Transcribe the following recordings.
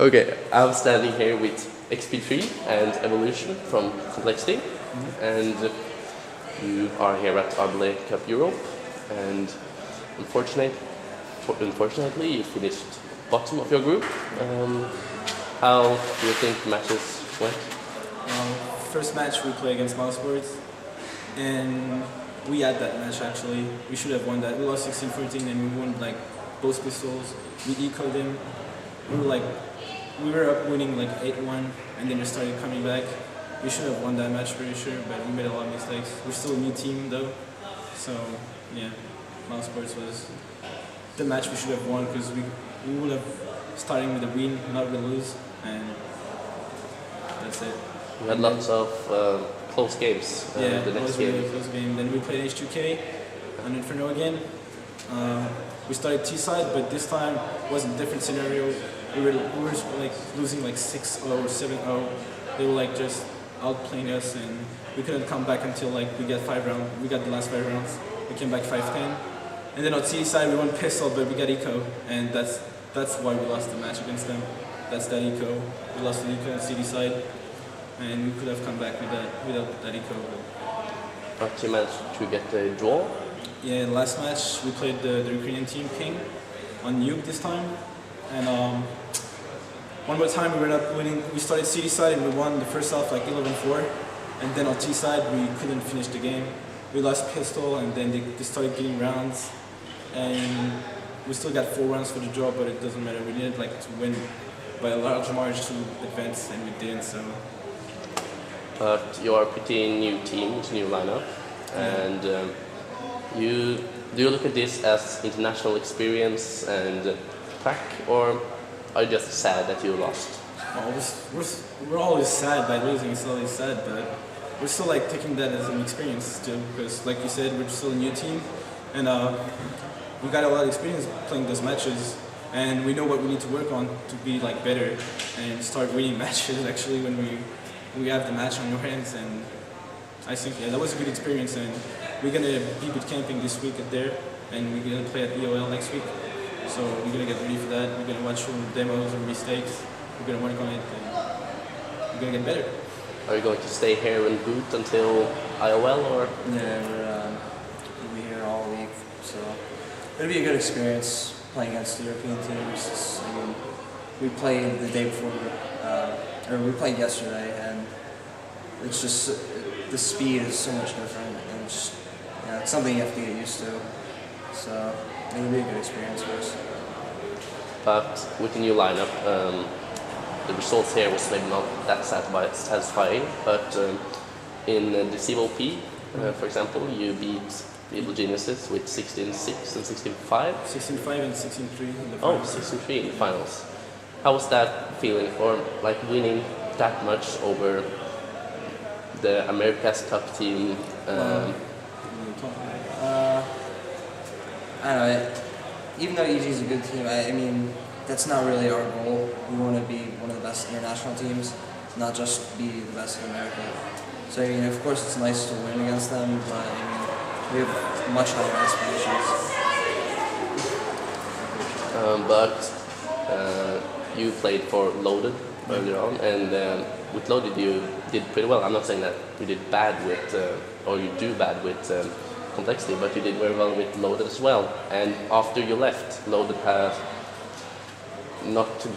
Okay, I'm standing here with XP3 and Evolution from compLexity, and you are here at Arbalet Cup Europe, and unfortunately you finished bottom of your group. How do you think the matches went? First match we play against Mousesports, and we had that match actually. We should have won that. We lost 16-14 and we won like both pistols. We ecoed them. We were up winning like 8-1 and then we started coming back. We should have won that match pretty sure, but we made a lot of mistakes. We're still a new team though. So yeah, Mousesports was the match we should have won because we would have starting with a win, not with a lose, and that's it. We had lots of close games. Yeah, the it next was game. really a close game. Then we played H2K on Intervju again. We started T-side, but this time it was a different scenario. We were like losing like 6-0 or 7-0. They were like just outplaying us, and we couldn't come back until like we got 5 rounds. We got the last 5 rounds. We came back 5-10. And then on T side we won pistol, but we got eco, and that's why we lost the match against them. That's that eco. We lost the eco on CD side, and we could have come back with that without that eco. But you managed to get a draw. Yeah, last match we played the Ukrainian team King on Nuke this time, and one more time we were up winning. We started CD side and we won the first half like 11-4, and then on T side we couldn't finish the game. We lost pistol, and then they started getting rounds, and we still got 4 rounds for the draw, but it doesn't matter. We needed like to win by a large margin to advance, and we didn't. So. But you are a pretty new team, it's a new lineup, and do you look at this as international experience and track, or are you just sad that you lost? We're always sad by losing. It's always sad, but we're still like taking that as an experience still, because like you said, we're still a new team, and we got a lot of experience playing those matches, and we know what we need to work on to be like better and start winning matches actually when we have the match on your hands. And I think that was a good experience, and we're gonna be boot camping this week at there, and we're gonna play at EOL next week. So we're gonna get ready for that. We're gonna watch some demos and mistakes. We're gonna work on it, and we're gonna get better. Are you going to stay here and boot until IOL, or? Yeah, we'll be here all week, so it'll be a good experience playing against the European teams. I mean, we played the day before, or we played yesterday, and it's just the speed is so much different, and it's something you have to get used to. So it'll be a good experience for us. But with the new lineup, the results here was maybe not that satisfying, but in the CVOP, for example, you beat Little Geniuses with 16-6 and 16-5. 16-5 and 16-3 in the Oh, finals. 16-3 in the finals. How was that feeling for like winning that much over the America's Cup team? I don't know. Even though EG is a good team, I mean, that's not really our goal. We want to be one of the best international teams, not just be the best in America. So I mean, of course, it's nice to win against them, but I mean, we have much higher aspirations. But you played for Loaded earlier on, and with Loaded you did pretty well. I'm not saying that you did bad with, or you do bad with compLexity, but you did very well with Loaded as well. And after you left, Loaded has not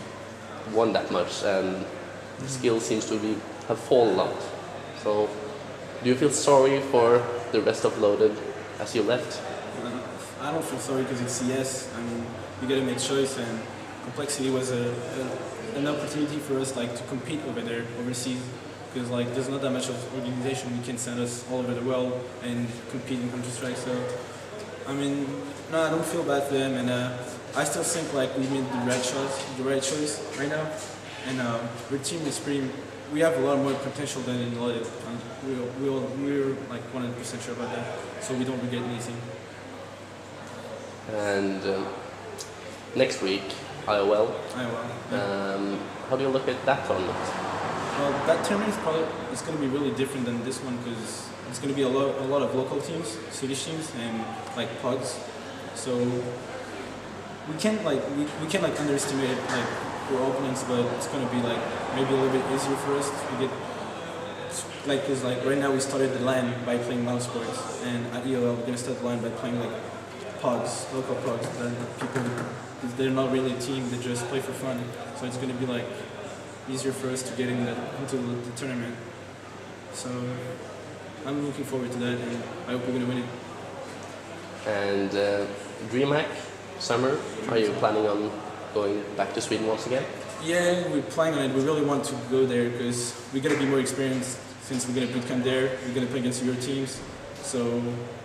won that much, and the skill seems to have fallen a lot. So, do you feel sorry for the rest of Loaded as you left? I don't feel sorry because it's CS. I mean, you gotta make choice, and compLexity was an opportunity for us like to compete over there, overseas, because like there's not that much of organization we can send us all over the world and compete in Counter-Strike. So, I mean, no, I don't feel bad for them, and I still think like we made the right choice right now, and our team is pretty. We have a lot more potential than in Loaded. We're like 100% sure about that, so we don't regret anything. And next week, IOL. Yeah. How do you look at that tournament? Well, that tournament is going to be really different than this one because it's going to be a lot of local teams, Swedish teams, and like pods. So we can't underestimate like poor opponents, but it's going to be like maybe a little bit easier for us. We get like, cause like right now we started the LAN by playing mouse sports, and at EOL we're going to start the LAN by playing like pods, local pods. That people, they're not really a team; they just play for fun. So it's going to be like easier for us to get into the tournament. So I'm looking forward to that, and I hope we're going to win it. And DreamHack summer, are you planning on going back to Sweden once again? Yeah, we're planning on it. We really want to go there because we're going to be more experienced since we're going to bootcamp there. We're going to play against your teams, so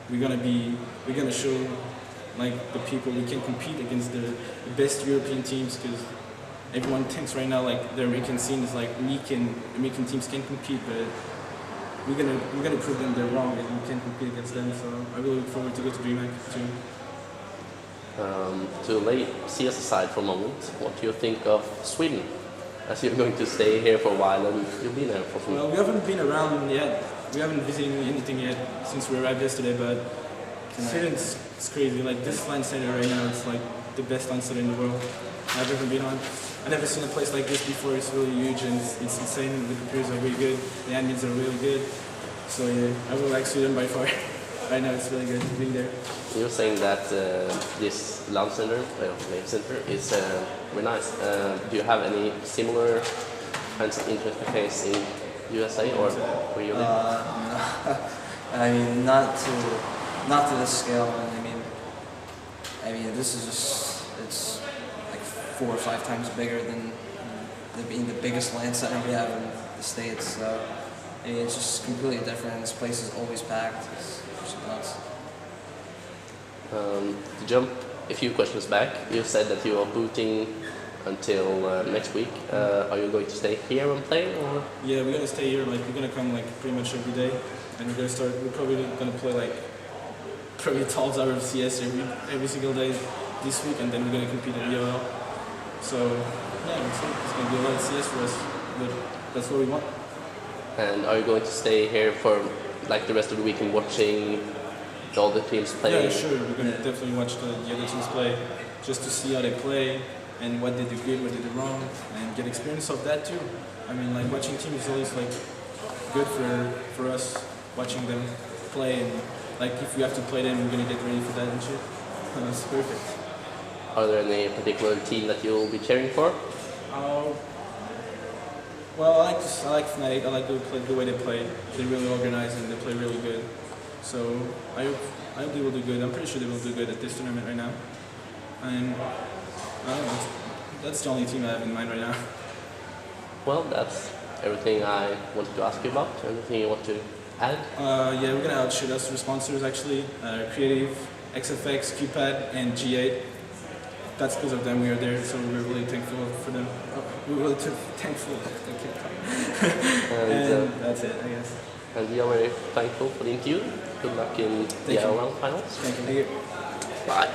we're going to show like the people we can compete against the best European teams, because everyone thinks right now like the American scene is like weak and American teams can't compete, but we're gonna prove them they're wrong and we can compete against them. So I really look forward to go to DreamHack too. To lay CS aside for a moment, what do you think of Sweden? As you're going to stay here for a while and you've been there for some. Well, we haven't been around yet. We haven't visited anything yet since we arrived yesterday, but Sweden's it's crazy. Like this LAN center right now, it's like the best LAN center in the world I've ever been on. I've never seen a place like this before. It's really huge and it's insane. The computers are really good. The admins are really good. So yeah, I will like Sweden by far. Right now it's really good being there. You're saying that this LAN center, is very nice. Do you have any similar kinds of internet cafes in USA or where you live? No. I mean, not to this scale. I mean, this is just, it's like 4 or 5 times bigger than being the biggest LAN center we have in the States. So I mean, it's just completely different. This place is always packed. It's just nuts. To jump a few questions back, you said that you are booting until next week. Are you going to stay here and play, or? Yeah, we're gonna stay here. Like we're gonna come like pretty much every day, and we're gonna start. We're probably gonna play like probably 12 hours of CS every single day this week, and then we're gonna compete at EOL. So yeah, it's gonna be a lot of CS for us, but that's what we want. And are you going to stay here for like the rest of the week and watching all the teams play? Yeah, sure. We're gonna definitely watch the other teams play, just to see how they play and what they do good, what they do wrong, and get experience of that too. I mean, like watching teams is always like good for us, watching them play, and like if we have to play them, we're gonna get ready for that and shit. That's perfect. Are there any particular team that you'll be cheering for? Well, I like Fnatic. I like the way they play. They're really organized and they play really good. So I hope they will do good. I'm pretty sure they will do good at this tournament right now. And I don't know, that's the only team I have in mind right now. Well, that's everything I wanted to ask you about. Anything you want to add? Yeah, we're gonna outshoot us for sponsors actually. Creative, XFX, QPad, and G8. That's because of them we are there, so we're really thankful for them. We're really thankful. And that's it, I guess. And we are very thankful for the interview. Good luck in the round finals. Thank you. Bye.